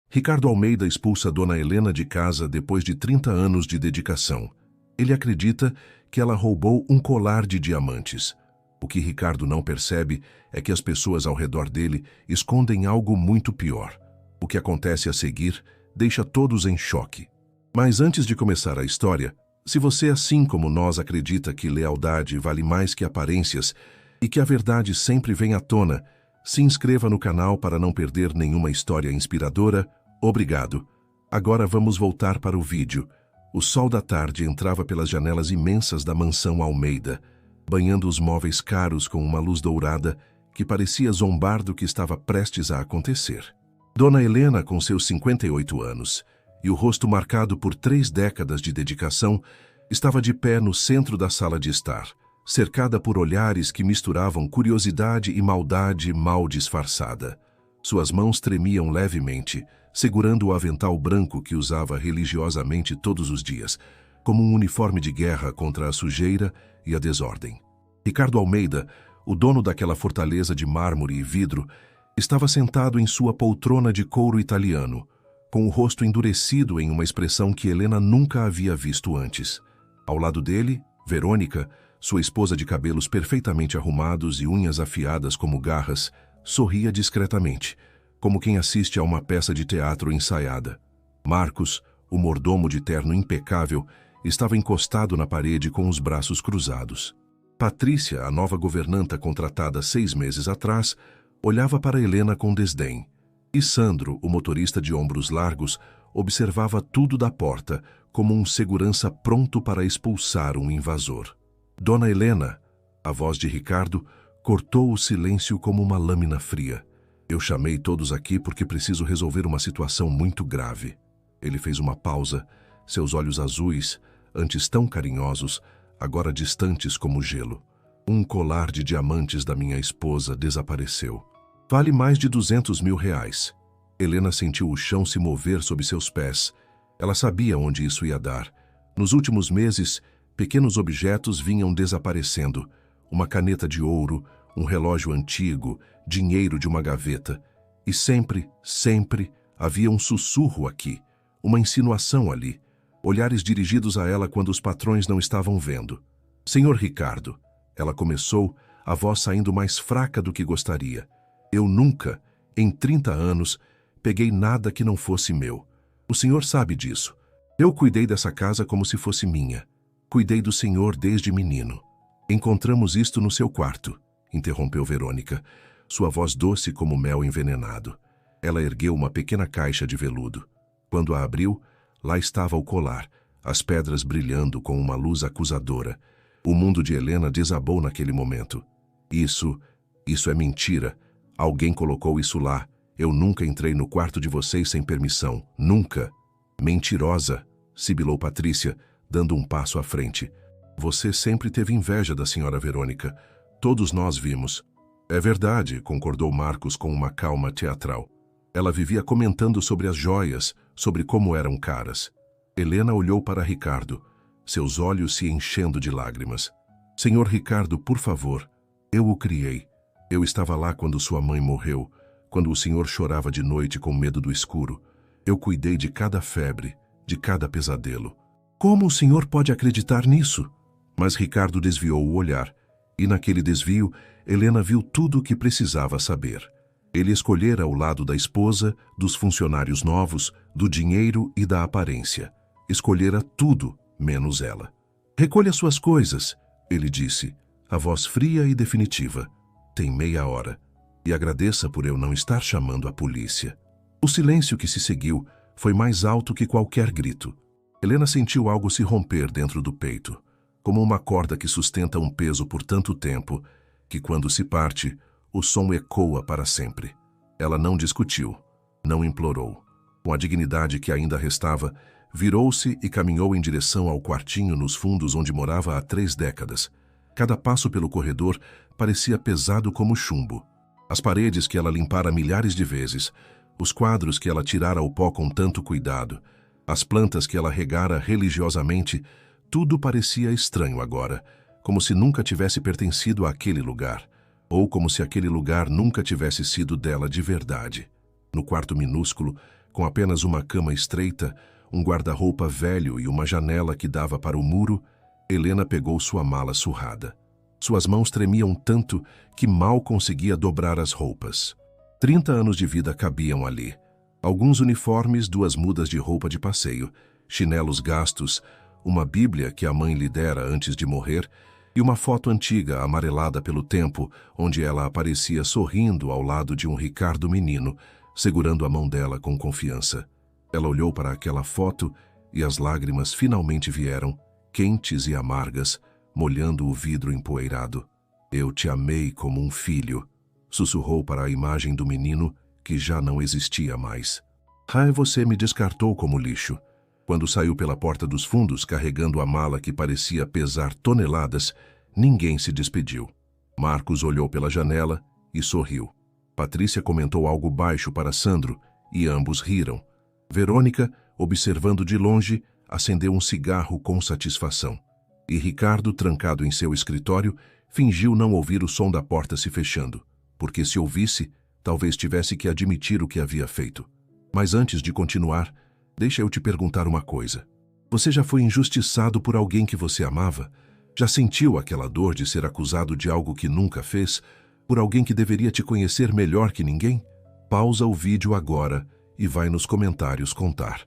Ricardo Almeida expulsa Dona Helena de casa depois de 30 anos de dedicação. Ele acredita que ela roubou um colar de diamantes. O que Ricardo não percebe é que as pessoas ao redor dele escondem algo muito pior. O que acontece a seguir deixa todos em choque. Mas antes de começar a história, se você, assim como nós, acredita que lealdade vale mais que aparências e que a verdade sempre vem à tona, se inscreva no canal para não perder nenhuma história inspiradora. Obrigado. Agora vamos voltar para o vídeo. O sol da tarde entrava pelas janelas imensas da mansão Almeida, banhando os móveis caros com uma luz dourada que parecia zombar do que estava prestes a acontecer. Dona Helena, com seus 58 anos, e o rosto marcado por 3 décadas de dedicação, estava de pé no centro da sala de estar, cercada por olhares que misturavam curiosidade e maldade mal disfarçada. Suas mãos tremiam levemente, segurando o avental branco que usava religiosamente todos os dias, como um uniforme de guerra contra a sujeira e a desordem. Ricardo Almeida, o dono daquela fortaleza de mármore e vidro, estava sentado em sua poltrona de couro italiano, com o rosto endurecido em uma expressão que Helena nunca havia visto antes. Ao lado dele, Verônica, sua esposa de cabelos perfeitamente arrumados e unhas afiadas como garras, sorria discretamente, como quem assiste a uma peça de teatro ensaiada. Marcos, o mordomo de terno impecável, estava encostado na parede com os braços cruzados. Patrícia, a nova governanta contratada 6 meses atrás, olhava para Helena com desdém. E Sandro, o motorista de ombros largos, observava tudo da porta, como um segurança pronto para expulsar um invasor. Dona Helena, a voz de Ricardo, cortou o silêncio como uma lâmina fria. Eu chamei todos aqui porque preciso resolver uma situação muito grave. Ele fez uma pausa, seus olhos azuis, antes tão carinhosos, agora distantes como gelo. Um colar de diamantes da minha esposa desapareceu. Vale mais de 200 mil reais. Helena sentiu o chão se mover sob seus pés. Ela sabia onde isso ia dar. Nos últimos meses, pequenos objetos vinham desaparecendo. Uma caneta de ouro, um relógio antigo, dinheiro de uma gaveta. E sempre, sempre, havia um sussurro aqui, uma insinuação ali. Olhares dirigidos a ela quando os patrões não estavam vendo. Senhor Ricardo, ela começou, a voz saindo mais fraca do que gostaria. Eu nunca, em 30 anos, peguei nada que não fosse meu. O senhor sabe disso. Eu cuidei dessa casa como se fosse minha. Cuidei do senhor desde menino. Encontramos isto no seu quarto, interrompeu Verônica, sua voz doce como mel envenenado. Ela ergueu uma pequena caixa de veludo. Quando a abriu, lá estava o colar, as pedras brilhando com uma luz acusadora. O mundo de Helena desabou naquele momento. Isso é mentira. Alguém colocou isso lá. Eu nunca entrei no quarto de vocês sem permissão. Nunca. Mentirosa, sibilou Patrícia, dando um passo à frente. Você sempre teve inveja da senhora Verônica. Todos nós vimos. É verdade, concordou Marcos com uma calma teatral. Ela vivia comentando sobre as joias, sobre como eram caras. Helena olhou para Ricardo, seus olhos se enchendo de lágrimas. Senhor Ricardo, por favor, eu o criei. Eu estava lá quando sua mãe morreu, quando o senhor chorava de noite com medo do escuro. Eu cuidei de cada febre, de cada pesadelo. Como o senhor pode acreditar nisso? Mas Ricardo desviou o olhar, e naquele desvio, Helena viu tudo o que precisava saber. Ele escolhera ao lado da esposa, dos funcionários novos, do dinheiro e da aparência. Escolhera tudo, menos ela. Recolha suas coisas, ele disse, a voz fria e definitiva. Tem meia hora. E agradeça por eu não estar chamando a polícia. O silêncio que se seguiu foi mais alto que qualquer grito. Helena sentiu algo se romper dentro do peito, como uma corda que sustenta um peso por tanto tempo, que quando se parte, o som ecoa para sempre. Ela não discutiu, não implorou. Com a dignidade que ainda restava, virou-se e caminhou em direção ao quartinho nos fundos onde morava há 3 décadas. Cada passo pelo corredor parecia pesado como chumbo. As paredes que ela limpara milhares de vezes, os quadros que ela tirara ao pó com tanto cuidado, as plantas que ela regara religiosamente, tudo parecia estranho agora, como se nunca tivesse pertencido àquele lugar, ou como se aquele lugar nunca tivesse sido dela de verdade. No quarto minúsculo, com apenas uma cama estreita, um guarda-roupa velho e uma janela que dava para o muro, Helena pegou sua mala surrada. Suas mãos tremiam tanto que mal conseguia dobrar as roupas. 30 anos de vida cabiam ali. Alguns uniformes, 2 mudas de roupa de passeio, chinelos gastos, uma bíblia que a mãe lhe dera antes de morrer e uma foto antiga amarelada pelo tempo, onde ela aparecia sorrindo ao lado de um Ricardo menino, segurando a mão dela com confiança. Ela olhou para aquela foto e as lágrimas finalmente vieram, quentes e amargas, molhando o vidro empoeirado. "Eu te amei como um filho", sussurrou para a imagem do menino que já não existia mais. Você me descartou como lixo." Quando saiu pela porta dos fundos carregando a mala que parecia pesar toneladas, ninguém se despediu. Marcos olhou pela janela e sorriu. Patrícia comentou algo baixo para Sandro e ambos riram. Verônica, observando de longe, acendeu um cigarro com satisfação. E Ricardo, trancado em seu escritório, fingiu não ouvir o som da porta se fechando, porque se ouvisse, talvez tivesse que admitir o que havia feito. Mas antes de continuar, deixa eu te perguntar uma coisa. Você já foi injustiçado por alguém que você amava? Já sentiu aquela dor de ser acusado de algo que nunca fez, por alguém que deveria te conhecer melhor que ninguém? Pausa o vídeo agora e vai nos comentários contar.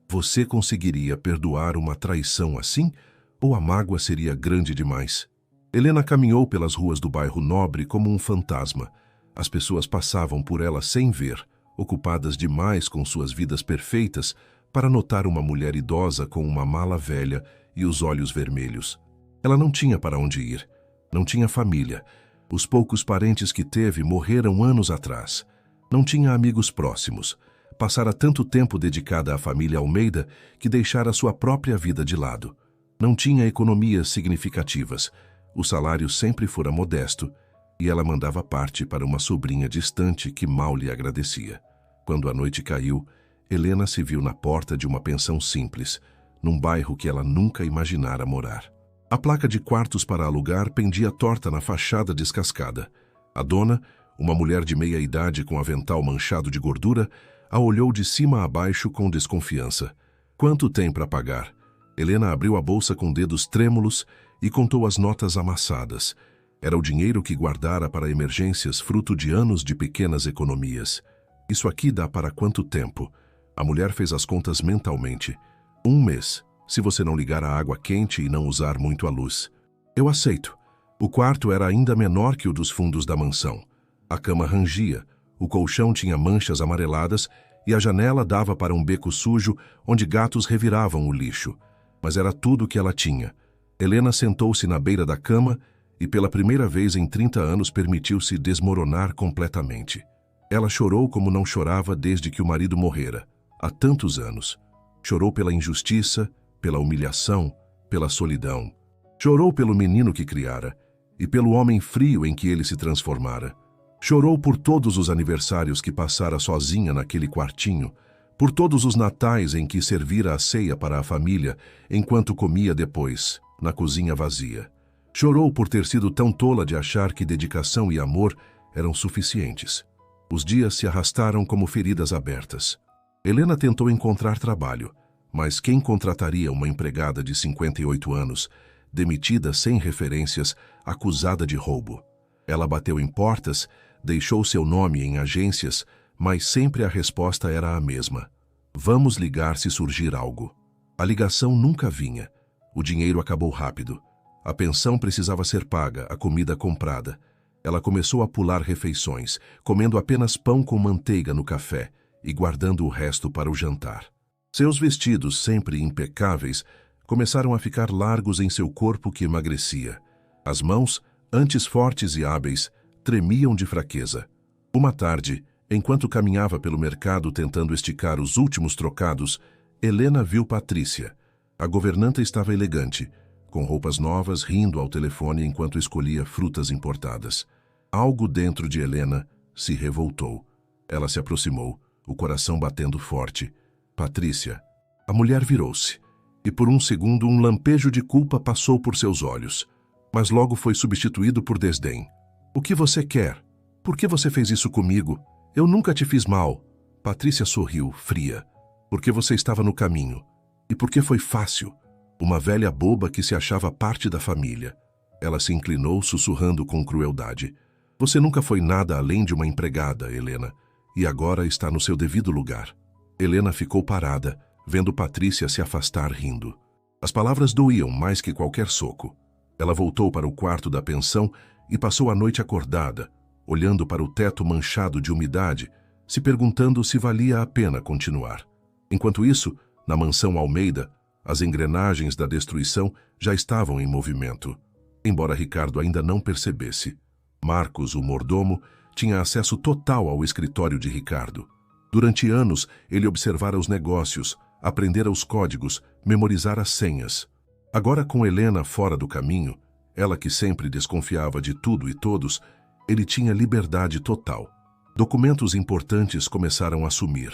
Você conseguiria perdoar uma traição assim? Ou a mágoa seria grande demais? Helena caminhou pelas ruas do bairro Nobre como um fantasma. As pessoas passavam por ela sem ver, ocupadas demais com suas vidas perfeitas, para notar uma mulher idosa com uma mala velha e os olhos vermelhos. Ela não tinha para onde ir, não tinha família. Os poucos parentes que teve morreram anos atrás. Não tinha amigos próximos. Passara tanto tempo dedicada à família Almeida que deixara sua própria vida de lado. Não tinha economias significativas. O salário sempre fora modesto e ela mandava parte para uma sobrinha distante que mal lhe agradecia. Quando a noite caiu, Helena se viu na porta de uma pensão simples, num bairro que ela nunca imaginara morar. A placa de quartos para alugar pendia torta na fachada descascada. A dona, uma mulher de meia idade com avental manchado de gordura, a olhou de cima a baixo com desconfiança. "Quanto tem para pagar?" Helena abriu a bolsa com dedos trêmulos e contou as notas amassadas. Era o dinheiro que guardara para emergências fruto de anos de pequenas economias. "Isso aqui dá para quanto tempo?" A mulher fez as contas mentalmente. 1 mês, se você não ligar a água quente e não usar muito a luz. "Eu aceito." O quarto era ainda menor que o dos fundos da mansão. A cama rangia, o colchão tinha manchas amareladas e a janela dava para um beco sujo onde gatos reviravam o lixo. Mas era tudo o que ela tinha. Helena sentou-se na beira da cama e pela primeira vez em 30 anos permitiu-se desmoronar completamente. Ela chorou como não chorava desde que o marido morrera. Há tantos anos. Chorou pela injustiça, pela humilhação, pela solidão. Chorou pelo menino que criara e pelo homem frio em que ele se transformara. Chorou por todos os aniversários que passara sozinha naquele quartinho, por todos os natais em que servira a ceia para a família, enquanto comia depois, na cozinha vazia. Chorou por ter sido tão tola de achar que dedicação e amor eram suficientes. Os dias se arrastaram como feridas abertas. Helena tentou encontrar trabalho, mas quem contrataria uma empregada de 58 anos, demitida sem referências, acusada de roubo? Ela bateu em portas, deixou seu nome em agências, mas sempre a resposta era a mesma. "Vamos ligar se surgir algo." A ligação nunca vinha. O dinheiro acabou rápido. A pensão precisava ser paga, a comida comprada. Ela começou a pular refeições, comendo apenas pão com manteiga no café e guardando o resto para o jantar. Seus vestidos, sempre impecáveis, começaram a ficar largos em seu corpo que emagrecia. As mãos, antes fortes e hábeis, tremiam de fraqueza. Uma tarde, enquanto caminhava pelo mercado tentando esticar os últimos trocados, Helena viu Patrícia. A governanta estava elegante, com roupas novas, rindo ao telefone enquanto escolhia frutas importadas. Algo dentro de Helena se revoltou. Ela se aproximou, o coração batendo forte. "Patrícia." A mulher virou-se, e por um segundo um lampejo de culpa passou por seus olhos, mas logo foi substituído por desdém. "O que você quer? Por que você fez isso comigo? Eu nunca te fiz mal." Patrícia sorriu, fria. Porque você estava no caminho. E porque foi fácil. Uma velha boba que se achava parte da família. Ela se inclinou, sussurrando com crueldade. Você nunca foi nada além de uma empregada, Helena, e agora está no seu devido lugar. Helena ficou parada, vendo Patrícia se afastar rindo. As palavras doíam mais que qualquer soco. Ela voltou para o quarto da pensão e passou a noite acordada, olhando para o teto manchado de umidade, se perguntando se valia a pena continuar. Enquanto isso, na mansão Almeida, as engrenagens da destruição já estavam em movimento. Embora Ricardo ainda não percebesse, Marcos, o mordomo, tinha acesso total ao escritório de Ricardo. Durante anos, ele observara os negócios, aprendera os códigos, memorizara as senhas. Agora, com Helena fora do caminho, ela que sempre desconfiava de tudo e todos, ele tinha liberdade total. Documentos importantes começaram a sumir.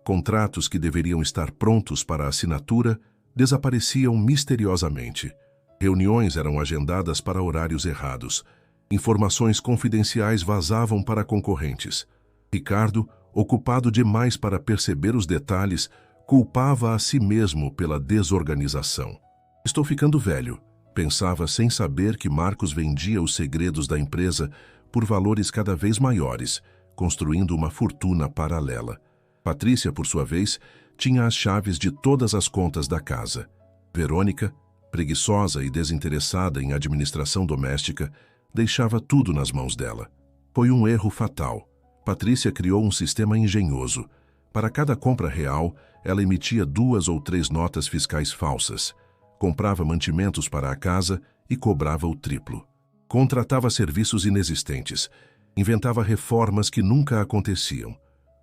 Contratos que deveriam estar prontos para assinatura desapareciam misteriosamente. Reuniões eram agendadas para horários errados. Informações confidenciais vazavam para concorrentes. Ricardo, ocupado demais para perceber os detalhes, culpava a si mesmo pela desorganização. Estou ficando velho, pensava sem saber que Marcos vendia os segredos da empresa por valores cada vez maiores, construindo uma fortuna paralela. Patrícia, por sua vez, tinha as chaves de todas as contas da casa. Verônica, preguiçosa e desinteressada em administração doméstica, deixava tudo nas mãos dela. Foi um erro fatal. Patrícia criou um sistema engenhoso. Para cada compra real, ela emitia 2 ou 3 notas fiscais falsas. Comprava mantimentos para a casa e cobrava o triplo. Contratava serviços inexistentes. Inventava reformas que nunca aconteciam.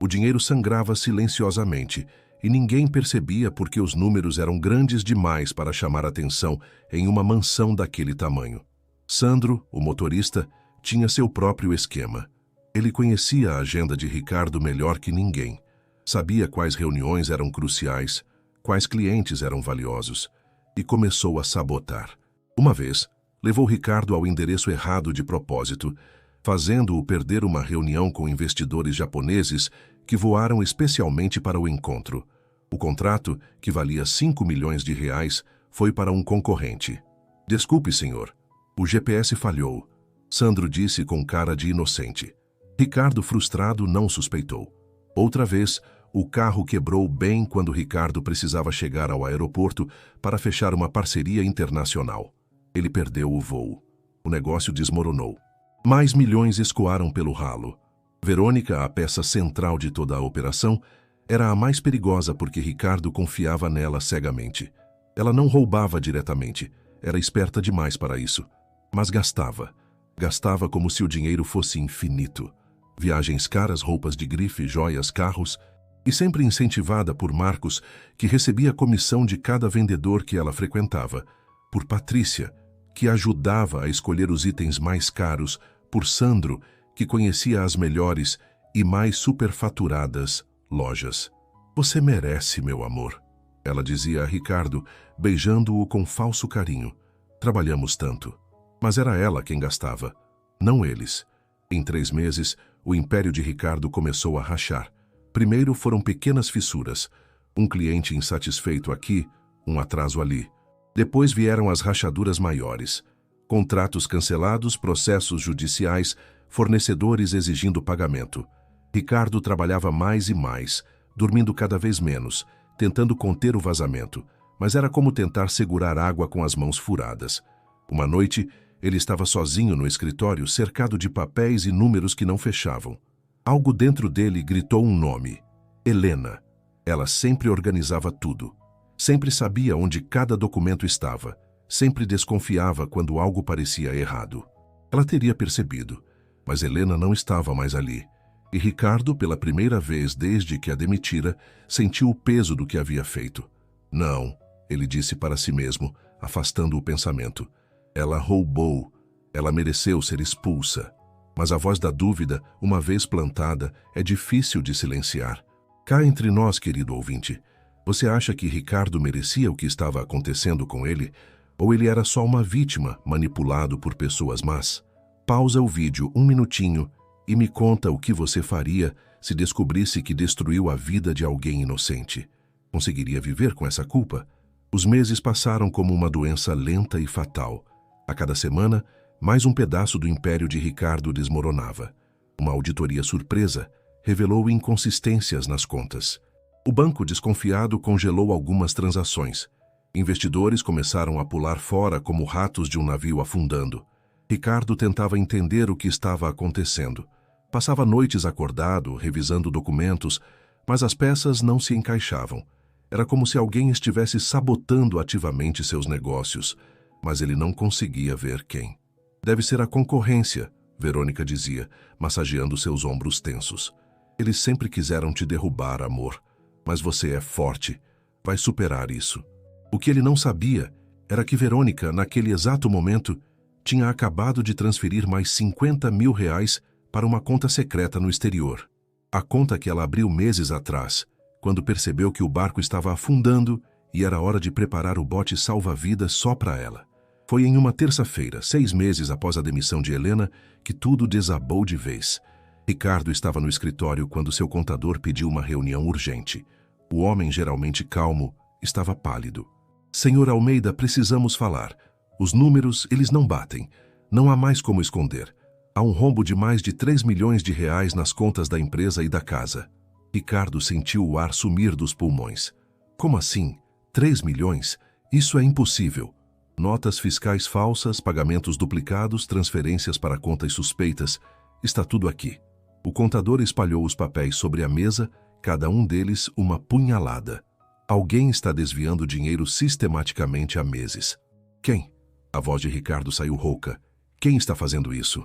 O dinheiro sangrava silenciosamente e ninguém percebia porque os números eram grandes demais para chamar atenção em uma mansão daquele tamanho. Sandro, o motorista, tinha seu próprio esquema. Ele conhecia a agenda de Ricardo melhor que ninguém. Sabia quais reuniões eram cruciais, quais clientes eram valiosos, e começou a sabotar. Uma vez, levou Ricardo ao endereço errado de propósito, fazendo-o perder uma reunião com investidores japoneses que voaram especialmente para o encontro. O contrato, que valia 5 milhões de reais, foi para um concorrente. Desculpe, senhor. O GPS falhou, Sandro disse com cara de inocente. Ricardo, frustrado, não suspeitou. Outra vez, o carro quebrou bem quando Ricardo precisava chegar ao aeroporto para fechar uma parceria internacional. Ele perdeu o voo. O negócio desmoronou. Mais milhões escoaram pelo ralo. Verônica, a peça central de toda a operação, era a mais perigosa porque Ricardo confiava nela cegamente. Ela não roubava diretamente, era esperta demais para isso. Mas gastava. Gastava como se o dinheiro fosse infinito. Viagens caras, roupas de grife, joias, carros, e sempre incentivada por Marcos, que recebia comissão de cada vendedor que ela frequentava, por Patrícia, que ajudava a escolher os itens mais caros, por Sandro, que conhecia as melhores e mais superfaturadas lojas. Você merece, meu amor, ela dizia a Ricardo, beijando-o com falso carinho. Trabalhamos tanto. Mas era ela quem gastava, não eles. Em 3 meses, o império de Ricardo começou a rachar. Primeiro foram pequenas fissuras, um cliente insatisfeito aqui, um atraso ali. Depois vieram as rachaduras maiores. Contratos cancelados, processos judiciais, fornecedores exigindo pagamento. Ricardo trabalhava mais e mais, dormindo cada vez menos, tentando conter o vazamento, mas era como tentar segurar água com as mãos furadas. Uma noite, ele estava sozinho no escritório, cercado de papéis e números que não fechavam. Algo dentro dele gritou um nome: Helena. Ela sempre organizava tudo. Sempre sabia onde cada documento estava. Sempre desconfiava quando algo parecia errado. Ela teria percebido, mas Helena não estava mais ali. E Ricardo, pela primeira vez desde que a demitira, sentiu o peso do que havia feito. Não, ele disse para si mesmo, afastando o pensamento. Ela roubou. Ela mereceu ser expulsa. Mas a voz da dúvida, uma vez plantada, é difícil de silenciar. Cá entre nós, querido ouvinte, você acha que Ricardo merecia o que estava acontecendo com ele? Ou ele era só uma vítima, manipulado por pessoas más? Pausa o vídeo 1 minutinho e me conta o que você faria se descobrisse que destruiu a vida de alguém inocente. Conseguiria viver com essa culpa? Os meses passaram como uma doença lenta e fatal. A cada semana, mais um pedaço do império de Ricardo desmoronava. Uma auditoria surpresa revelou inconsistências nas contas. O banco, desconfiado, congelou algumas transações. Investidores começaram a pular fora como ratos de um navio afundando. Ricardo tentava entender o que estava acontecendo. Passava noites acordado, revisando documentos, mas as peças não se encaixavam. Era como se alguém estivesse sabotando ativamente seus negócios, mas ele não conseguia ver quem. Deve ser a concorrência, Verônica dizia, massageando seus ombros tensos. Eles sempre quiseram te derrubar, amor, mas você é forte, vai superar isso. O que ele não sabia era que Verônica, naquele exato momento, tinha acabado de transferir mais 50 mil reais para uma conta secreta no exterior. A conta que ela abriu meses atrás, quando percebeu que o barco estava afundando e era hora de preparar o bote salva-vidas só para ela. Foi em uma terça-feira, 6 meses após a demissão de Helena, que tudo desabou de vez. Ricardo estava no escritório quando seu contador pediu uma reunião urgente. O homem, geralmente calmo, estava pálido. Senhor Almeida, precisamos falar. Os números, eles não batem. Não há mais como esconder. Há um rombo de mais de 3 milhões de reais nas contas da empresa e da casa. Ricardo sentiu o ar sumir dos pulmões. Como assim? 3 milhões? Isso é impossível. Notas fiscais falsas, pagamentos duplicados, transferências para contas suspeitas. Está tudo aqui. O contador espalhou os papéis sobre a mesa, cada um deles uma punhalada. Alguém está desviando dinheiro sistematicamente há meses. Quem? A voz de Ricardo saiu rouca. Quem está fazendo isso?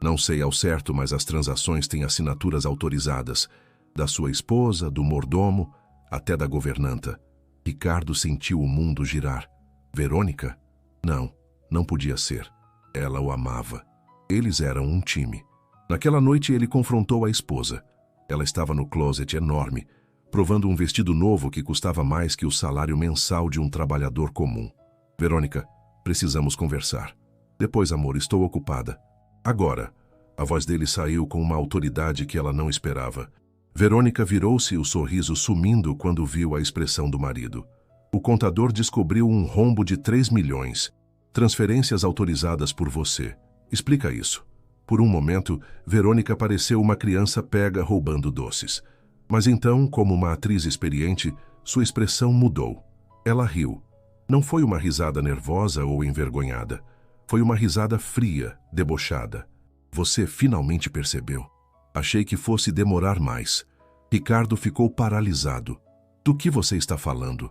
Não sei ao certo, mas as transações têm assinaturas autorizadas. Da sua esposa, do mordomo, até da governanta. Ricardo sentiu o mundo girar. Verônica? Não, não podia ser. Ela o amava. Eles eram um time. Naquela noite ele confrontou a esposa. Ela estava no closet enorme, provando um vestido novo que custava mais que o salário mensal de um trabalhador comum. Verônica, precisamos conversar. Depois, amor, estou ocupada. Agora. A voz dele saiu com uma autoridade que ela não esperava. Verônica virou-se, o sorriso sumindo quando viu a expressão do marido. O contador descobriu um rombo de 3 milhões. Transferências autorizadas por você. Explica isso. Por um momento, Verônica pareceu uma criança pega roubando doces. Mas então, como uma atriz experiente, sua expressão mudou. Ela riu. Não foi uma risada nervosa ou envergonhada. Foi uma risada fria, debochada. Você finalmente percebeu. Achei que fosse demorar mais. Ricardo ficou paralisado. Do que você está falando?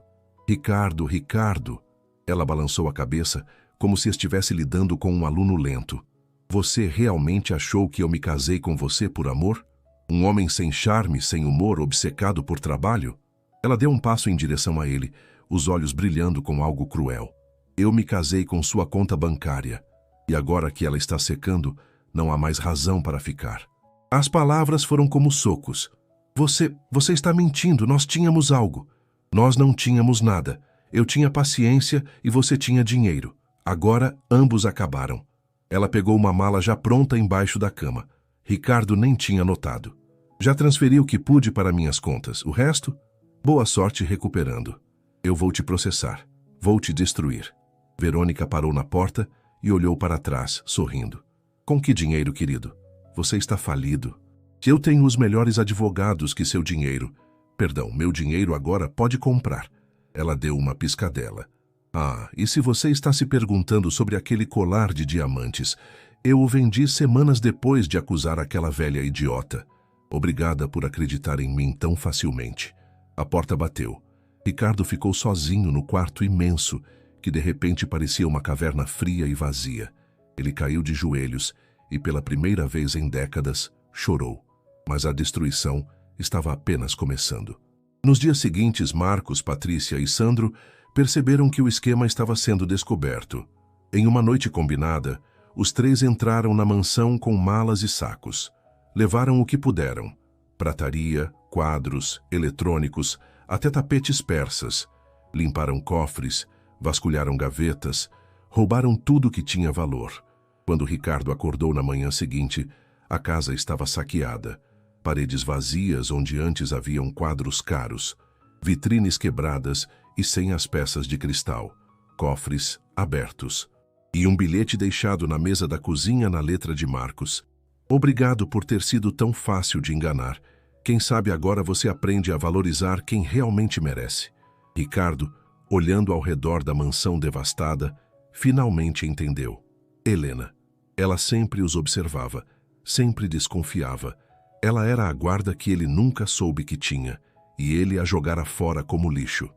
Ricardo, Ricardo. Ela balançou a cabeça, como se estivesse lidando com um aluno lento. Você realmente achou que eu me casei com você por amor? Um homem sem charme, sem humor, obcecado por trabalho? Ela deu um passo em direção a ele, os olhos brilhando com algo cruel. Eu me casei com sua conta bancária. E agora que ela está secando, não há mais razão para ficar. As palavras foram como socos. Você está mentindo, nós tínhamos algo. Nós não tínhamos nada. Eu tinha paciência e você tinha dinheiro. Agora, ambos acabaram. Ela pegou uma mala já pronta embaixo da cama. Ricardo nem tinha notado. Já transferi o que pude para minhas contas. O resto? Boa sorte recuperando. Eu vou te processar. Vou te destruir. Verônica parou na porta e olhou para trás, sorrindo. Com que dinheiro, querido? Você está falido. Eu tenho os melhores advogados que seu dinheiro. Perdão, meu dinheiro agora pode comprar. Ela deu uma piscadela. Ah, e se você está se perguntando sobre aquele colar de diamantes, eu o vendi semanas depois de acusar aquela velha idiota. Obrigada por acreditar em mim tão facilmente. A porta bateu. Ricardo ficou sozinho no quarto imenso, que de repente parecia uma caverna fria e vazia. Ele caiu de joelhos e, pela primeira vez em décadas, chorou. Mas a destruição estava apenas começando. Nos dias seguintes, Marcos, Patrícia e Sandro perceberam que o esquema estava sendo descoberto. Em uma noite combinada, os três entraram na mansão com malas e sacos. Levaram o que puderam: prataria, quadros, eletrônicos, até tapetes persas. Limparam cofres, vasculharam gavetas, roubaram tudo que tinha valor. Quando Ricardo acordou na manhã seguinte, a casa estava saqueada. Paredes vazias onde antes haviam quadros caros. vitrines quebradas e sem as peças de cristal, cofres abertos. E um bilhete deixado na mesa da cozinha na letra de Marcos. Obrigado por ter sido tão fácil de enganar. Quem sabe agora você aprende a valorizar quem realmente merece. Ricardo, olhando ao redor da mansão devastada, finalmente entendeu. Helena. Ela sempre os observava, sempre desconfiava. Ela era a guarda que ele nunca soube que tinha, e ele a jogara fora como lixo.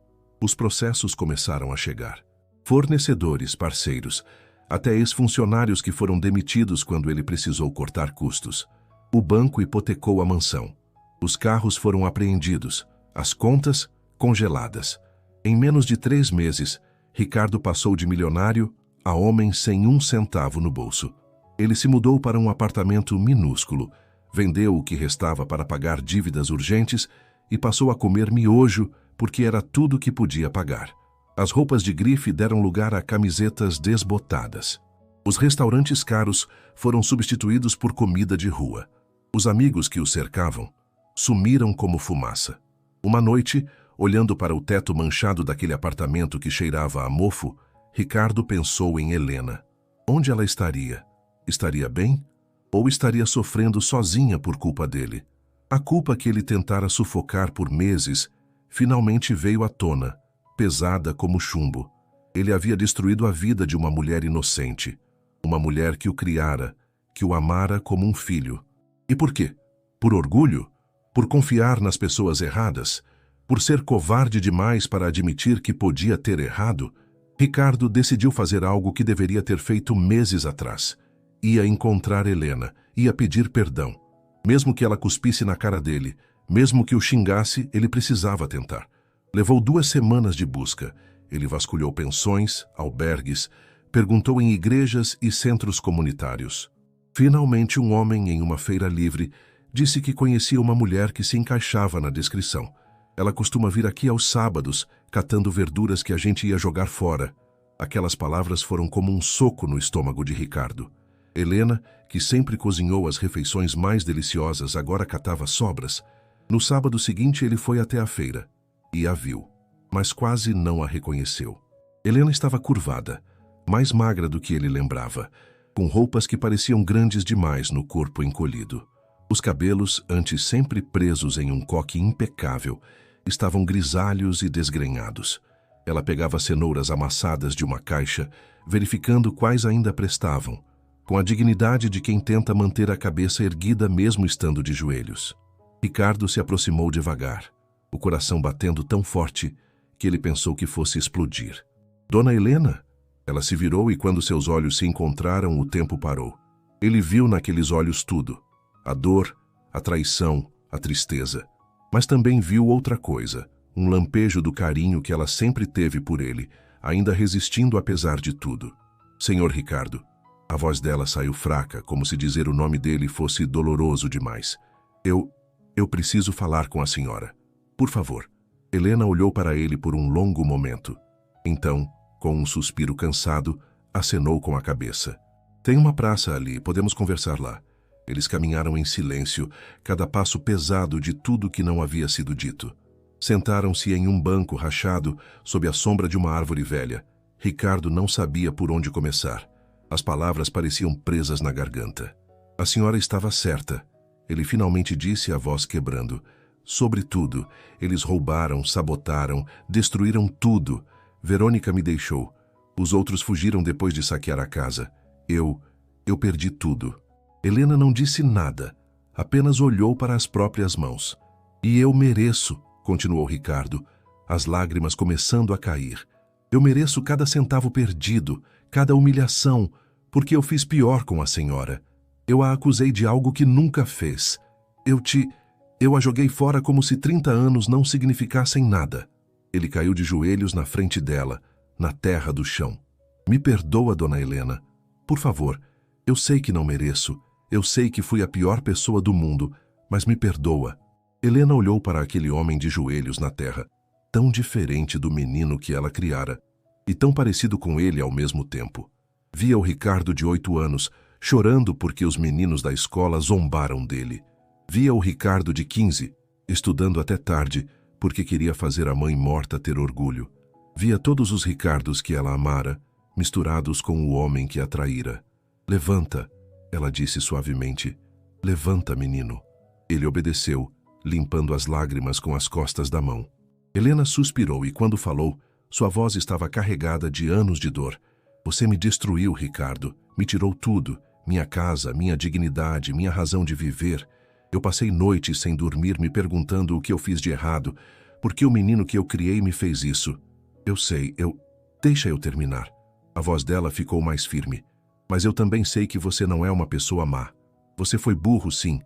Os processos começaram a chegar. Fornecedores, parceiros, até ex-funcionários que foram demitidos quando ele precisou cortar custos. O banco hipotecou a mansão. Os carros foram apreendidos, as contas congeladas. Em menos de 3 meses, Ricardo passou de milionário a homem sem um centavo no bolso. Ele se mudou para um apartamento minúsculo, vendeu o que restava para pagar dívidas urgentes e passou a comer miojo porque era tudo que podia pagar. As roupas de grife deram lugar a camisetas desbotadas. Os restaurantes caros foram substituídos por comida de rua. Os amigos que o cercavam sumiram como fumaça. Uma noite, olhando para o teto manchado daquele apartamento que cheirava a mofo, Ricardo pensou em Helena. Onde ela estaria? Estaria bem? Ou estaria sofrendo sozinha por culpa dele? A culpa que ele tentara sufocar por meses finalmente veio à tona, pesada como chumbo. Ele havia destruído a vida de uma mulher inocente, uma mulher que o criara, que o amara como um filho. E por quê? Por orgulho? Por confiar nas pessoas erradas? Por ser covarde demais para admitir que podia ter errado? Ricardo decidiu fazer algo que deveria ter feito meses atrás. Ia encontrar Helena, ia pedir perdão. Mesmo que ela cuspisse na cara dele, mesmo que o xingasse, ele precisava tentar. Levou 2 semanas de busca. Ele vasculhou pensões, albergues, perguntou em igrejas e centros comunitários. Finalmente, um homem em uma feira livre disse que conhecia uma mulher que se encaixava na descrição. Ela costuma vir aqui aos sábados, catando verduras que a gente ia jogar fora. Aquelas palavras foram como um soco no estômago de Ricardo. Helena, que sempre cozinhou as refeições mais deliciosas, agora catava sobras. No sábado seguinte, ele foi até a feira e a viu, mas quase não a reconheceu. Helena estava curvada, mais magra do que ele lembrava, com roupas que pareciam grandes demais no corpo encolhido. Os cabelos, antes sempre presos em um coque impecável, estavam grisalhos e desgrenhados. Ela pegava cenouras amassadas de uma caixa, verificando quais ainda prestavam, com a dignidade de quem tenta manter a cabeça erguida mesmo estando de joelhos. Ricardo se aproximou devagar, o coração batendo tão forte que ele pensou que fosse explodir. Dona Helena? Ela se virou e quando seus olhos se encontraram, o tempo parou. Ele viu naqueles olhos tudo: a dor, a traição, a tristeza. Mas também viu outra coisa, um lampejo do carinho que ela sempre teve por ele, ainda resistindo apesar de tudo. Senhor Ricardo. A voz dela saiu fraca, como se dizer o nome dele fosse doloroso demais. Eu preciso falar com a senhora. Por favor. Helena olhou para ele por um longo momento. Então, com um suspiro cansado, acenou com a cabeça. Tem uma praça ali, podemos conversar lá. Eles caminharam em silêncio, cada passo pesado de tudo que não havia sido dito. Sentaram-se em um banco rachado, sob a sombra de uma árvore velha. Ricardo não sabia por onde começar. As palavras pareciam presas na garganta. A senhora estava certa. Ele finalmente disse, a voz quebrando. Sobretudo, eles roubaram, sabotaram, destruíram tudo. Verônica me deixou. Os outros fugiram depois de saquear a casa. Eu perdi tudo. Helena não disse nada, apenas olhou para as próprias mãos. E eu mereço, continuou Ricardo, as lágrimas começando a cair. Eu mereço cada centavo perdido, cada humilhação, porque eu fiz pior com a senhora. Eu a acusei de algo que nunca fez. Eu a joguei fora como se 30 anos não significassem nada. Ele caiu de joelhos na frente dela, na terra do chão. Me perdoa, dona Helena. Por favor, eu sei que não mereço. Eu sei que fui a pior pessoa do mundo, mas me perdoa. Helena olhou para aquele homem de joelhos na terra, tão diferente do menino que ela criara, e tão parecido com ele ao mesmo tempo. Via o Ricardo de 8 anos, chorando porque os meninos da escola zombaram dele. Via o Ricardo de 15, estudando até tarde, porque queria fazer a mãe morta ter orgulho. Via todos os Ricardos que ela amara, misturados com o homem que a traíra. Levanta, ela disse suavemente. Levanta, menino. Ele obedeceu, limpando as lágrimas com as costas da mão. Helena suspirou e, quando falou, sua voz estava carregada de anos de dor. Você me destruiu, Ricardo. Me tirou tudo. Minha casa, minha dignidade, minha razão de viver. Eu passei noites sem dormir me perguntando o que eu fiz de errado. Por que o menino que eu criei me fez isso? Eu sei, Deixa eu terminar. A voz dela ficou mais firme. Mas eu também sei que você não é uma pessoa má. Você foi burro, sim.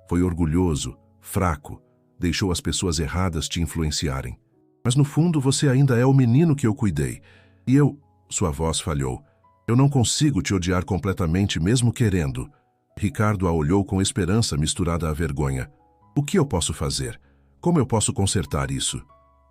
Foi orgulhoso, fraco. Deixou as pessoas erradas te influenciarem. Mas no fundo você ainda é o menino que eu cuidei. E eu... Sua voz falhou. Eu não consigo te odiar completamente mesmo querendo. Ricardo a olhou com esperança misturada à vergonha. O que eu posso fazer? Como eu posso consertar isso?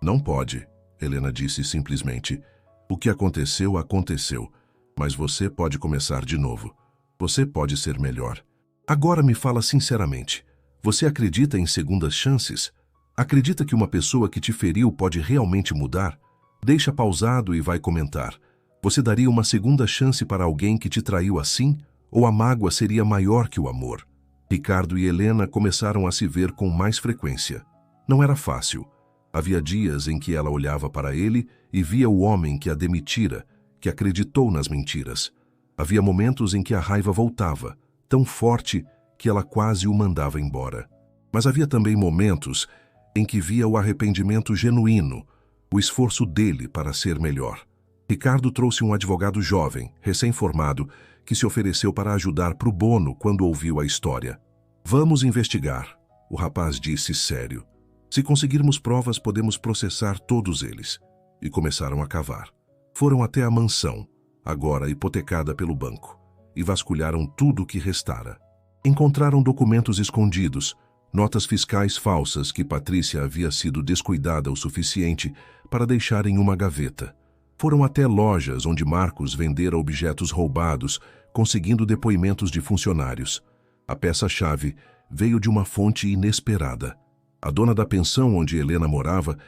Não pode, Helena disse simplesmente. O que aconteceu, aconteceu. Mas você pode começar de novo. Você pode ser melhor. Agora me fala sinceramente. Você acredita em segundas chances? Acredita que uma pessoa que te feriu pode realmente mudar? Deixa pausado e vai comentar. Você daria uma segunda chance para alguém que te traiu assim? Ou a mágoa seria maior que o amor? Ricardo e Helena começaram a se ver com mais frequência. Não era fácil. Havia dias em que ela olhava para ele e via o homem que a demitira, que acreditou nas mentiras. Havia momentos em que a raiva voltava, tão forte que ela quase o mandava embora. Mas havia também momentos em que via o arrependimento genuíno, o esforço dele para ser melhor. Ricardo trouxe um advogado jovem, recém-formado, que se ofereceu para ajudar pro bono quando ouviu a história. Vamos investigar, o rapaz disse sério. Se conseguirmos provas, podemos processar todos eles. E começaram a cavar. Foram até a mansão, agora hipotecada pelo banco, e vasculharam tudo o que restara. Encontraram documentos escondidos, notas fiscais falsas que Patrícia havia sido descuidada o suficiente para deixar em uma gaveta. Foram até lojas onde Marcos vendera objetos roubados, conseguindo depoimentos de funcionários. A peça-chave veio de uma fonte inesperada. A dona da pensão onde Helena morava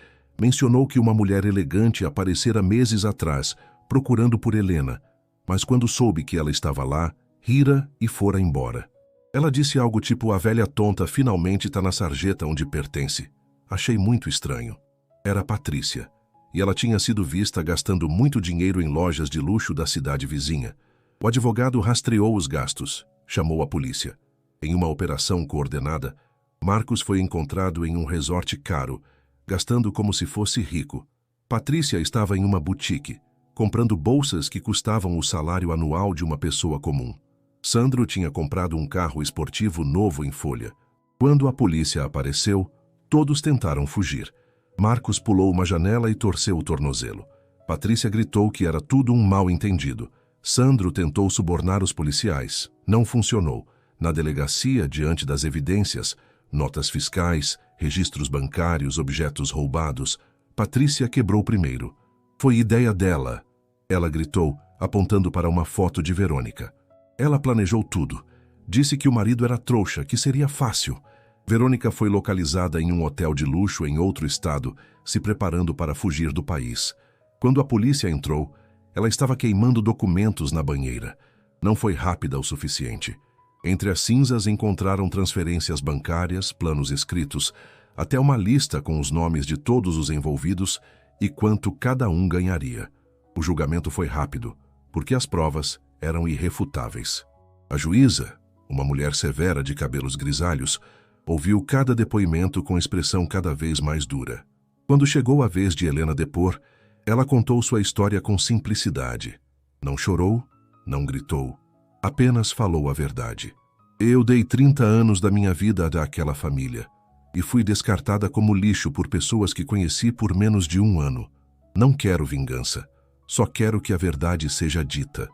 mencionou que uma mulher elegante aparecera meses atrás, procurando por Helena, mas quando soube que ela estava lá, rira e fora embora. Ela disse algo tipo: a velha tonta finalmente está na sarjeta onde pertence. Achei muito estranho. Era Patrícia, e ela tinha sido vista gastando muito dinheiro em lojas de luxo da cidade vizinha. O advogado rastreou os gastos, chamou a polícia. Em uma operação coordenada, Marcos foi encontrado em um resort caro, gastando como se fosse rico. Patrícia estava em uma boutique, comprando bolsas que custavam o salário anual de uma pessoa comum. Sandro tinha comprado um carro esportivo novo em folha. Quando a polícia apareceu, todos tentaram fugir. Marcos pulou uma janela e torceu o tornozelo. Patrícia gritou que era tudo um mal-entendido. Sandro tentou subornar os policiais. Não funcionou. Na delegacia, diante das evidências, notas fiscais, registros bancários, objetos roubados, Patrícia quebrou primeiro. Foi ideia dela, ela gritou, apontando para uma foto de Verônica. Ela planejou tudo. Disse que o marido era trouxa, que seria fácil. Verônica foi localizada em um hotel de luxo em outro estado, se preparando para fugir do país. Quando a polícia entrou, ela estava queimando documentos na banheira. Não foi rápida o suficiente. Entre as cinzas encontraram transferências bancárias, planos escritos, até uma lista com os nomes de todos os envolvidos e quanto cada um ganharia. O julgamento foi rápido, porque as provas eram irrefutáveis. A juíza, uma mulher severa de cabelos grisalhos, ouviu cada depoimento com expressão cada vez mais dura. Quando chegou a vez de Helena depor, ela contou sua história com simplicidade. Não chorou, não gritou. Apenas falou a verdade. Eu dei 30 anos da minha vida àquela família e fui descartada como lixo por pessoas que conheci por menos de 1 ano. Não quero vingança. Só quero que a verdade seja dita.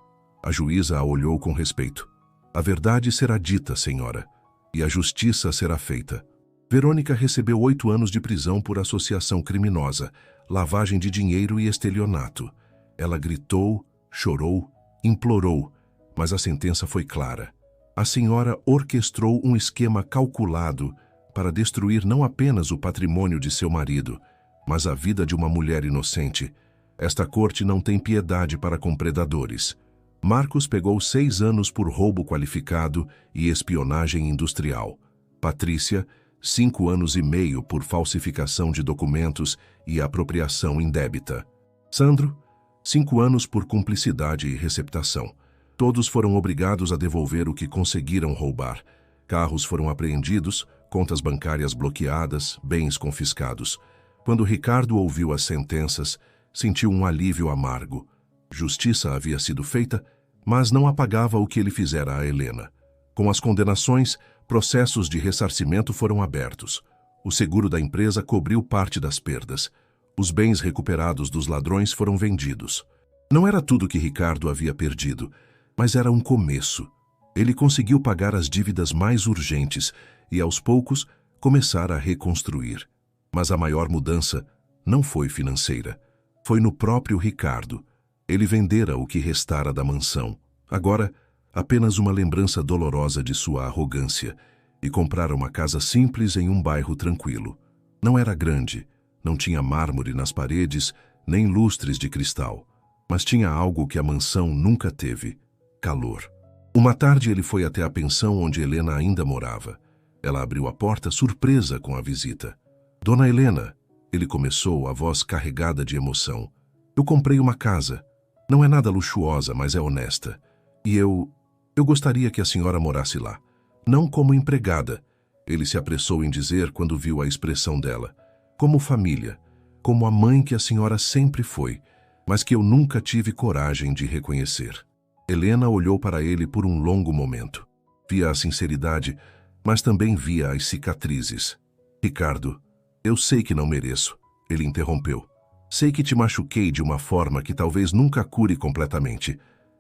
A juíza a olhou com respeito. A verdade será dita, senhora, e a justiça será feita. Verônica recebeu 8 anos de prisão por associação criminosa, lavagem de dinheiro e estelionato. Ela gritou, chorou, implorou, mas a sentença foi clara. A senhora orquestrou um esquema calculado para destruir não apenas o patrimônio de seu marido, mas a vida de uma mulher inocente. Esta corte não tem piedade para com predadores. Marcos pegou 6 anos por roubo qualificado e espionagem industrial. Patrícia, 5 anos e meio por falsificação de documentos e apropriação indébita. Sandro, 5 anos por cumplicidade e receptação. Todos foram obrigados a devolver o que conseguiram roubar. Carros foram apreendidos, contas bancárias bloqueadas, bens confiscados. Quando Ricardo ouviu as sentenças, sentiu um alívio amargo. Justiça havia sido feita, mas não apagava o que ele fizera a Helena. Com as condenações, processos de ressarcimento foram abertos. O seguro da empresa cobriu parte das perdas. Os bens recuperados dos ladrões foram vendidos. Não era tudo que Ricardo havia perdido, mas era um começo. Ele conseguiu pagar as dívidas mais urgentes e, aos poucos, começar a reconstruir. Mas a maior mudança não foi financeira. Foi no próprio Ricardo. Ele vendera o que restara da mansão. Agora, apenas uma lembrança dolorosa de sua arrogância, e comprara uma casa simples em um bairro tranquilo. Não era grande, não tinha mármore nas paredes, nem lustres de cristal, mas tinha algo que a mansão nunca teve: calor. Uma tarde ele foi até a pensão onde Helena ainda morava. Ela abriu a porta surpresa com a visita. Dona Helena, ele começou, a voz carregada de emoção. Eu comprei uma casa. Não é nada luxuosa, mas é honesta. E eu gostaria que a senhora morasse lá. Não como empregada, ele se apressou em dizer quando viu a expressão dela. Como família, como a mãe que a senhora sempre foi, mas que eu nunca tive coragem de reconhecer. Helena olhou para ele por um longo momento. Via a sinceridade, mas também via as cicatrizes. Ricardo, eu sei que não mereço, ele interrompeu. Sei que te machuquei de uma forma que talvez nunca cure completamente,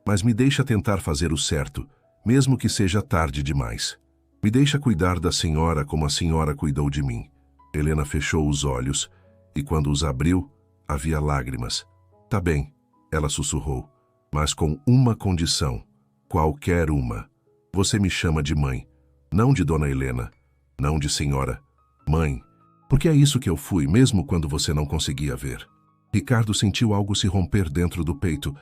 mas me deixa tentar fazer o certo, mesmo que seja tarde demais. Me deixa cuidar da senhora como a senhora cuidou de mim. Helena fechou os olhos, e quando os abriu, havia lágrimas. Tá bem, ela sussurrou, mas com uma condição, qualquer uma. Você me chama de mãe, não de Dona Helena, não de senhora. Mãe, porque é isso que eu fui, mesmo quando você não conseguia ver. Ricardo sentiu algo se romper dentro do peito,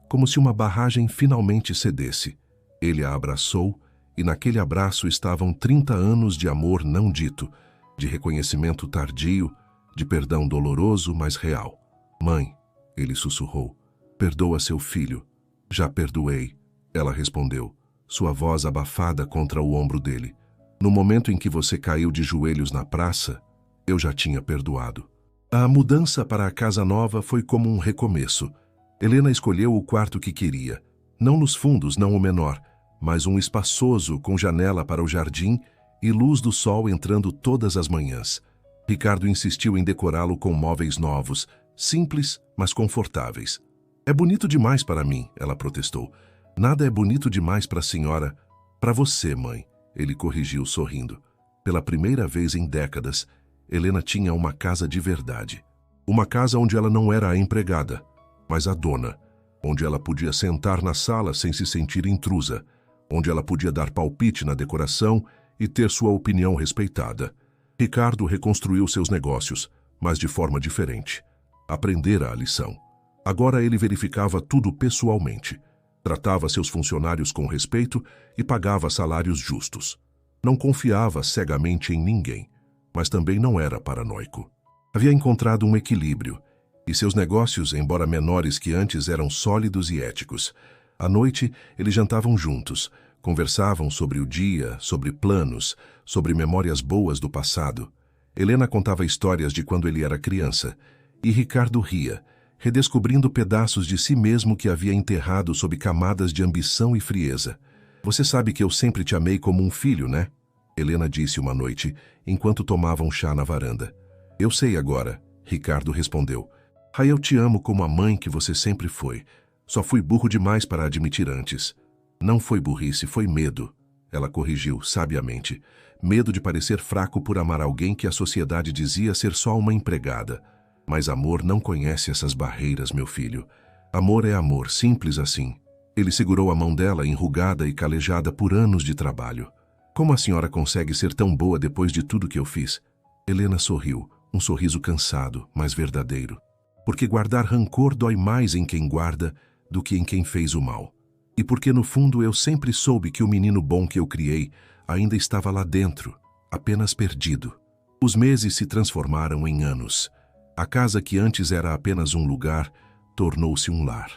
como se uma barragem finalmente cedesse. Ele a abraçou, e naquele abraço estavam 30 anos de amor não dito, de reconhecimento tardio, de perdão doloroso, mas real. Mãe, ele sussurrou, perdoa seu filho. Já perdoei, ela respondeu, sua voz abafada contra o ombro dele. No momento em que você caiu de joelhos na praça, eu já tinha perdoado. A mudança para a casa nova foi como um recomeço. Helena escolheu o quarto que queria. Não nos fundos, não o menor, mas um espaçoso com janela para o jardim e luz do sol entrando todas as manhãs. Ricardo insistiu em decorá-lo com móveis novos, simples, mas confortáveis. É bonito demais para mim, ela protestou. Nada é bonito demais para a senhora. Para você, mãe, ele corrigiu sorrindo. Pela primeira vez em décadas, Helena tinha uma casa de verdade. Uma casa onde ela não era a empregada, mas a dona. Onde ela podia sentar na sala sem se sentir intrusa. Onde ela podia dar palpite na decoração e ter sua opinião respeitada. Ricardo reconstruiu seus negócios, mas de forma diferente. Aprendera a lição. Agora ele verificava tudo pessoalmente. Tratava seus funcionários com respeito e pagava salários justos. Não confiava cegamente em ninguém, mas também não era paranoico. Havia encontrado um equilíbrio, e seus negócios, embora menores que antes, eram sólidos e éticos. À noite, eles jantavam juntos, conversavam sobre o dia, sobre planos, sobre memórias boas do passado. Helena contava histórias de quando ele era criança, e Ricardo ria, redescobrindo pedaços de si mesmo que havia enterrado sob camadas de ambição e frieza. Você sabe que eu sempre te amei como um filho, né? Helena disse uma noite, enquanto tomavam chá na varanda. Eu sei agora, Ricardo respondeu. Eu te amo como a mãe que você sempre foi. Só fui burro demais para admitir antes. Não foi burrice, foi medo. Ela corrigiu sabiamente. Medo de parecer fraco por amar alguém que a sociedade dizia ser só uma empregada. Mas amor não conhece essas barreiras, meu filho. Amor é amor, simples assim. Ele segurou a mão dela, enrugada e calejada por anos de trabalho. Como a senhora consegue ser tão boa depois de tudo que eu fiz? Helena sorriu, Um sorriso cansado, mas verdadeiro. Porque guardar rancor dói mais em quem guarda do que em quem fez o mal. E porque no fundo eu sempre soube que o menino bom que eu criei ainda estava lá dentro, apenas perdido. Os meses se transformaram em anos. A casa que antes era apenas um lugar, tornou-se um lar.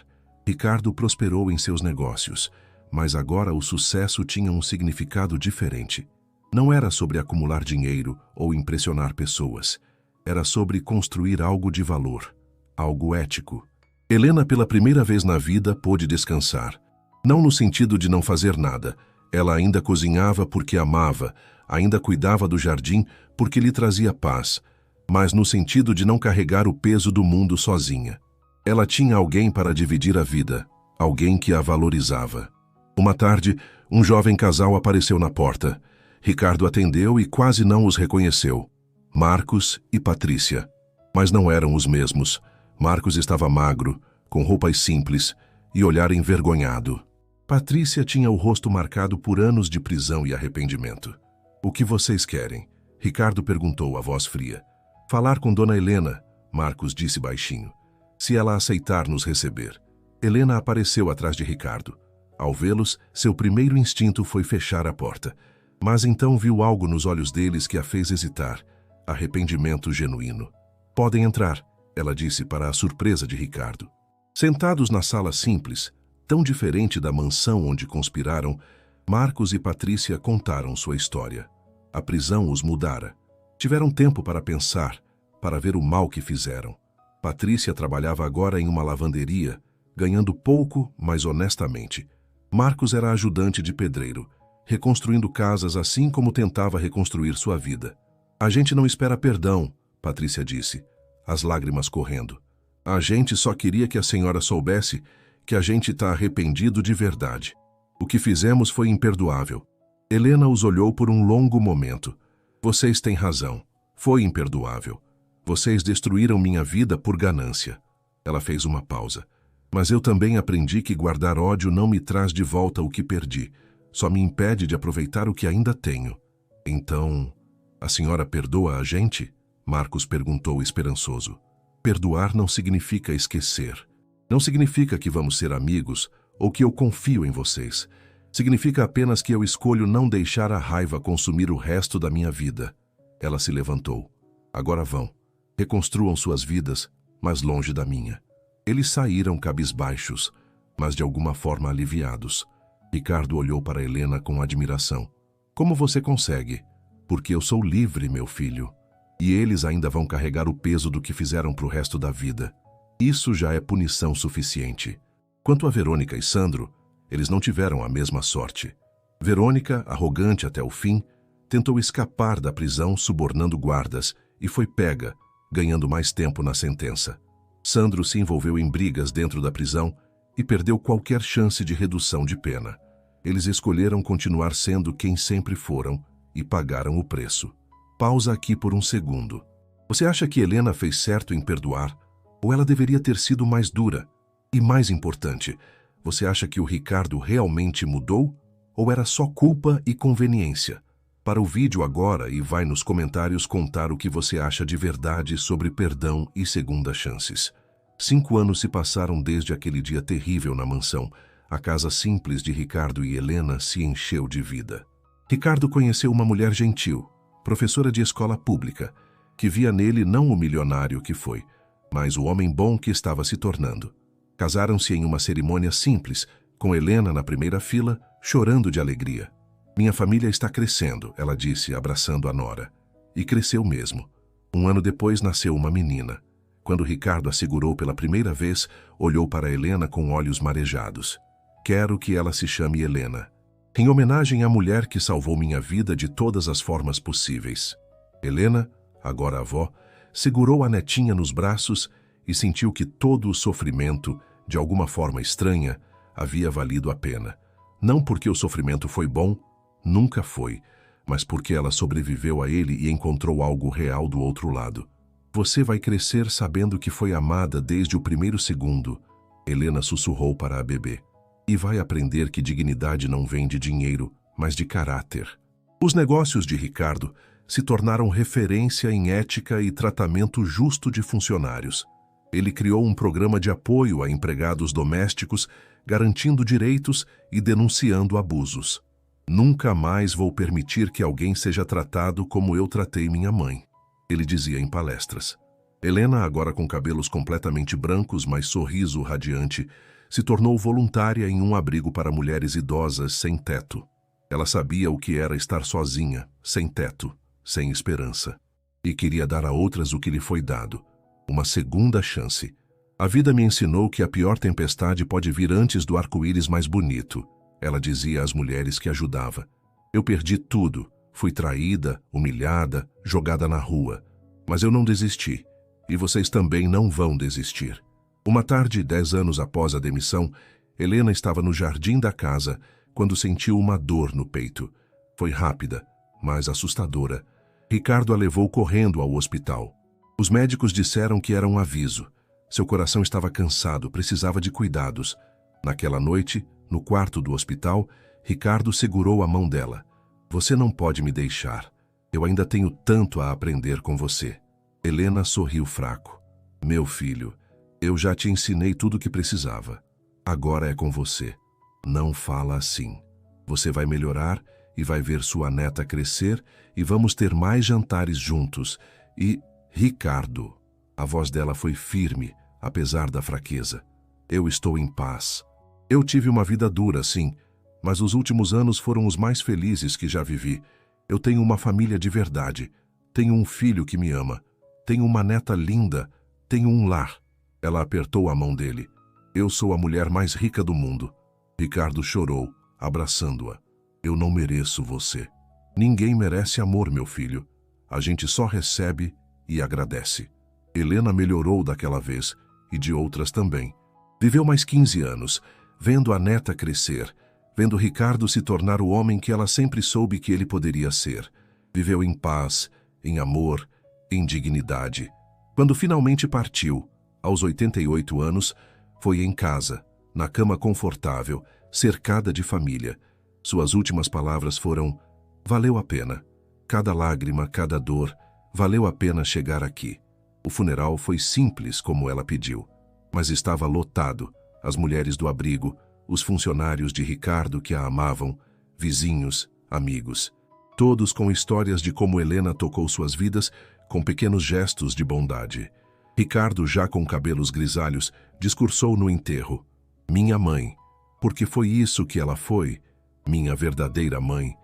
Ricardo prosperou em seus negócios, mas agora o sucesso tinha um significado diferente. Não era sobre acumular dinheiro ou impressionar pessoas. Era sobre construir algo de valor, algo ético. Helena, pela primeira vez na vida, pôde descansar. Não no sentido de não fazer nada. Ela ainda cozinhava porque amava, ainda cuidava do jardim porque lhe trazia paz, mas no sentido de não carregar o peso do mundo sozinha. Ela tinha alguém para dividir a vida, alguém que a valorizava. Uma tarde, um jovem casal apareceu na porta. Ricardo atendeu e quase não os reconheceu. Marcos e Patrícia. Mas não eram os mesmos. Marcos estava magro, com roupas simples e olhar envergonhado. Patrícia tinha o rosto marcado por anos de prisão e arrependimento. "O que vocês querem?" Ricardo perguntou, a voz fria. "Falar com Dona Helena", Marcos disse baixinho. "Se ela aceitar nos receber." Helena apareceu atrás de Ricardo. Ao vê-los, seu primeiro instinto foi fechar a porta. Mas então viu algo nos olhos deles que a fez hesitar. Arrependimento genuíno. "Podem entrar", ela disse para a surpresa de Ricardo. Sentados na sala simples, tão diferente da mansão onde conspiraram, Marcos e Patrícia contaram sua história. A prisão os mudara. Tiveram tempo para pensar, para ver o mal que fizeram. Patrícia trabalhava agora em uma lavanderia, ganhando pouco, mas honestamente. Marcos era ajudante de pedreiro, reconstruindo casas assim como tentava reconstruir sua vida. "A gente não espera perdão", Patrícia disse, as lágrimas correndo. "A gente só queria que a senhora soubesse que a gente está arrependido de verdade. O que fizemos foi imperdoável." Helena os olhou por um longo momento. "Vocês têm razão. Foi imperdoável. Vocês destruíram minha vida por ganância." Ela fez uma pausa. "Mas eu também aprendi que guardar ódio não me traz de volta o que perdi. Só me impede de aproveitar o que ainda tenho." "Então, a senhora perdoa a gente?" Marcos perguntou esperançoso. "Perdoar não significa esquecer. Não significa que vamos ser amigos ou que eu confio em vocês. Significa apenas que eu escolho não deixar a raiva consumir o resto da minha vida." Ela se levantou. "Agora vão. Reconstruam suas vidas, mas longe da minha." Eles saíram cabisbaixos, mas de alguma forma aliviados. Ricardo olhou para Helena com admiração. "Como você consegue?" "Porque eu sou livre, meu filho. E eles ainda vão carregar o peso do que fizeram pro resto da vida. Isso já é punição suficiente." Quanto a Verônica e Sandro, eles não tiveram a mesma sorte. Verônica, arrogante até o fim, tentou escapar da prisão subornando guardas e foi pega, ganhando mais tempo na sentença. Sandro se envolveu em brigas dentro da prisão e perdeu qualquer chance de redução de pena. Eles escolheram continuar sendo quem sempre foram e pagaram o preço. Pausa aqui por um segundo. Você acha que Helena fez certo em perdoar? Ou ela deveria ter sido mais dura? E mais importante, você acha que o Ricardo realmente mudou? Ou era só culpa e conveniência? Para o vídeo agora e vai nos comentários contar o que você acha de verdade sobre perdão e segundas chances. 5 anos se passaram desde aquele dia terrível na mansão. A casa simples de Ricardo e Helena se encheu de vida. Ricardo conheceu uma mulher gentil, professora de escola pública, que via nele não o milionário que foi, mas o homem bom que estava se tornando. Casaram-se em uma cerimônia simples, com Helena na primeira fila, chorando de alegria. "Minha família está crescendo", ela disse, abraçando a nora. E cresceu mesmo. 1 ano depois nasceu uma menina. Quando Ricardo a segurou pela primeira vez, olhou para Helena com olhos marejados. "Quero que ela se chame Helena, em homenagem à mulher que salvou minha vida de todas as formas possíveis." Helena, agora avó, segurou a netinha nos braços e sentiu que todo o sofrimento, de alguma forma estranha, havia valido a pena. Não porque o sofrimento foi bom, nunca foi, mas porque ela sobreviveu a ele e encontrou algo real do outro lado. "Você vai crescer sabendo que foi amada desde o primeiro segundo", Helena sussurrou para a bebê. "E vai aprender que dignidade não vem de dinheiro, mas de caráter." Os negócios de Ricardo se tornaram referência em ética e tratamento justo de funcionários. Ele criou um programa de apoio a empregados domésticos, garantindo direitos e denunciando abusos. Nunca mais vou permitir que alguém seja tratado como eu tratei minha mãe, ele dizia em palestras. Helena, agora com cabelos completamente brancos, mas sorriso radiante, se tornou voluntária em um abrigo para mulheres idosas sem teto. Ela sabia o que era estar sozinha, sem teto, sem esperança. E queria dar a outras o que lhe foi dado, uma segunda chance. A vida me ensinou que a pior tempestade pode vir antes do arco-íris mais bonito, ela dizia às mulheres que ajudava. Eu perdi tudo, fui traída, humilhada, jogada na rua. Mas eu não desisti, e vocês também não vão desistir. Uma tarde, 10 anos após a demissão, Helena estava no jardim da casa quando sentiu uma dor no peito. Foi rápida, mas assustadora. Ricardo a levou correndo ao hospital. Os médicos disseram que era um aviso. Seu coração estava cansado, precisava de cuidados. Naquela noite, no quarto do hospital, Ricardo segurou a mão dela. Você não pode me deixar. Eu ainda tenho tanto a aprender com você. Helena sorriu fraco. Meu filho, eu já te ensinei tudo o que precisava. Agora é com você. Não fala assim. Você vai melhorar e vai ver sua neta crescer e vamos ter mais jantares juntos. E, Ricardo, a voz dela foi firme, apesar da fraqueza. Eu estou em paz. Eu tive uma vida dura, sim, mas os últimos anos foram os mais felizes que já vivi. Eu tenho uma família de verdade. Tenho um filho que me ama. Tenho uma neta linda. Tenho um lar. Ela apertou a mão dele. Eu sou a mulher mais rica do mundo. Ricardo chorou, abraçando-a. Eu não mereço você. Ninguém merece amor, meu filho. A gente só recebe e agradece. Helena melhorou daquela vez e de outras também. Viveu mais 15 anos, vendo a neta crescer, vendo Ricardo se tornar o homem que ela sempre soube que ele poderia ser. Viveu em paz, em amor, em dignidade. Quando finalmente partiu, aos 88 anos, foi em casa, na cama confortável, cercada de família. Suas últimas palavras foram: valeu a pena. Cada lágrima, cada dor, valeu a pena chegar aqui. O funeral foi simples como ela pediu, mas estava lotado. As mulheres do abrigo, os funcionários de Ricardo que a amavam, vizinhos, amigos. Todos com histórias de como Helena tocou suas vidas com pequenos gestos de bondade. Ricardo, já com cabelos grisalhos, discursou no enterro. Minha mãe, porque foi isso que ela foi, minha verdadeira mãe,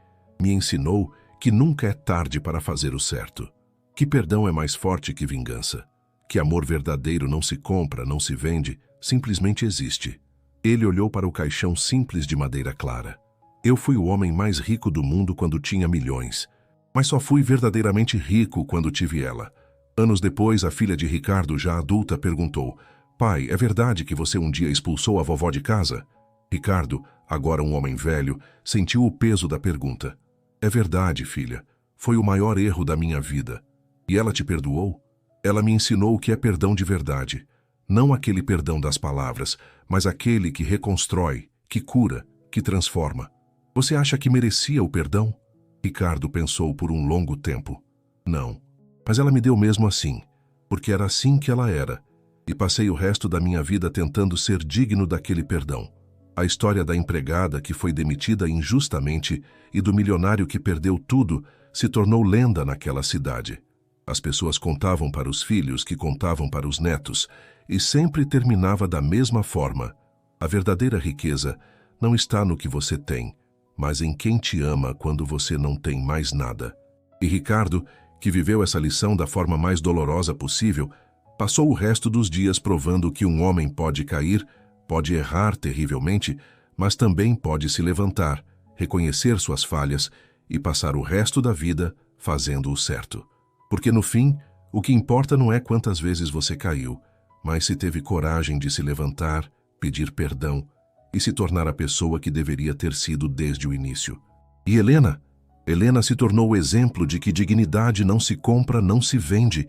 me ensinou que nunca é tarde para fazer o certo. Que perdão é mais forte que vingança. Que amor verdadeiro não se compra, não se vende, simplesmente existe. Ele olhou para o caixão simples de madeira clara. Eu fui o homem mais rico do mundo quando tinha milhões, mas só fui verdadeiramente rico quando tive ela. Anos depois, a filha de Ricardo, já adulta, perguntou: pai, é verdade que você um dia expulsou a vovó de casa? Ricardo, agora um homem velho, sentiu o peso da pergunta. É verdade, filha. Foi o maior erro da minha vida. E ela te perdoou? Ela me ensinou o que é perdão de verdade. Não aquele perdão das palavras, mas aquele que reconstrói, que cura, que transforma. Você acha que merecia o perdão? Ricardo pensou por um longo tempo. Não. Mas ela me deu mesmo assim, porque era assim que ela era, e passei o resto da minha vida tentando ser digno daquele perdão. A história da empregada que foi demitida injustamente e do milionário que perdeu tudo se tornou lenda naquela cidade. As pessoas contavam para os filhos que contavam para os netos, e sempre terminava da mesma forma. A verdadeira riqueza não está no que você tem, mas em quem te ama quando você não tem mais nada. E Ricardo, que viveu essa lição da forma mais dolorosa possível, passou o resto dos dias provando que um homem pode cair, pode errar terrivelmente, mas também pode se levantar, reconhecer suas falhas e passar o resto da vida fazendo o certo. Porque no fim, o que importa não é quantas vezes você caiu, mas se teve coragem de se levantar, pedir perdão e se tornar a pessoa que deveria ter sido desde o início. E Helena se tornou o exemplo de que dignidade não se compra, não se vende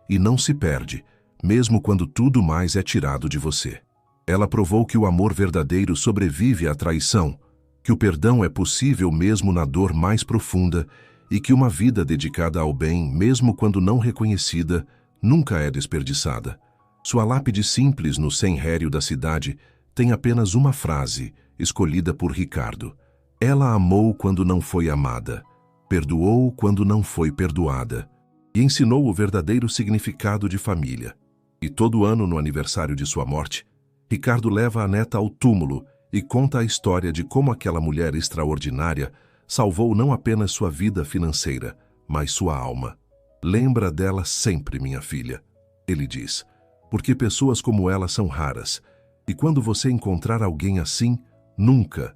e não se perde, mesmo quando tudo mais é tirado de você. Ela provou que o amor verdadeiro sobrevive à traição, que o perdão é possível mesmo na dor mais profunda e que uma vida dedicada ao bem, mesmo quando não reconhecida, nunca é desperdiçada. Sua lápide simples no cemitério da cidade tem apenas uma frase, escolhida por Ricardo. Ela amou quando não foi amada, perdoou quando não foi perdoada, e ensinou o verdadeiro significado de família. E todo ano, no aniversário de sua morte, Ricardo leva a neta ao túmulo e conta a história de como aquela mulher extraordinária salvou não apenas sua vida financeira, mas sua alma. Lembra dela sempre, minha filha, ele diz, porque pessoas como ela são raras, e quando você encontrar alguém assim, nunca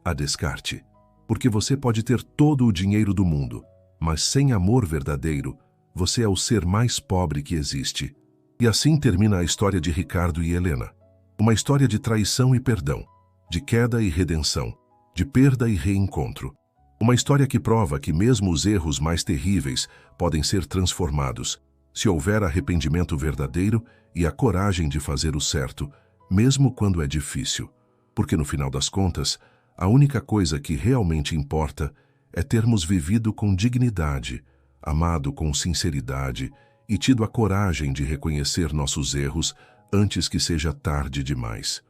a descarte. Porque você pode ter todo o dinheiro do mundo, mas sem amor verdadeiro, você é o ser mais pobre que existe. E assim termina a história de Ricardo e Helena. Uma história de traição e perdão, de queda e redenção, de perda e reencontro. Uma história que prova que mesmo os erros mais terríveis podem ser transformados, se houver arrependimento verdadeiro e a coragem de fazer o certo, mesmo quando é difícil. Porque no final das contas, a única coisa que realmente importa é termos vivido com dignidade, amado com sinceridade e tido a coragem de reconhecer nossos erros antes que seja tarde demais.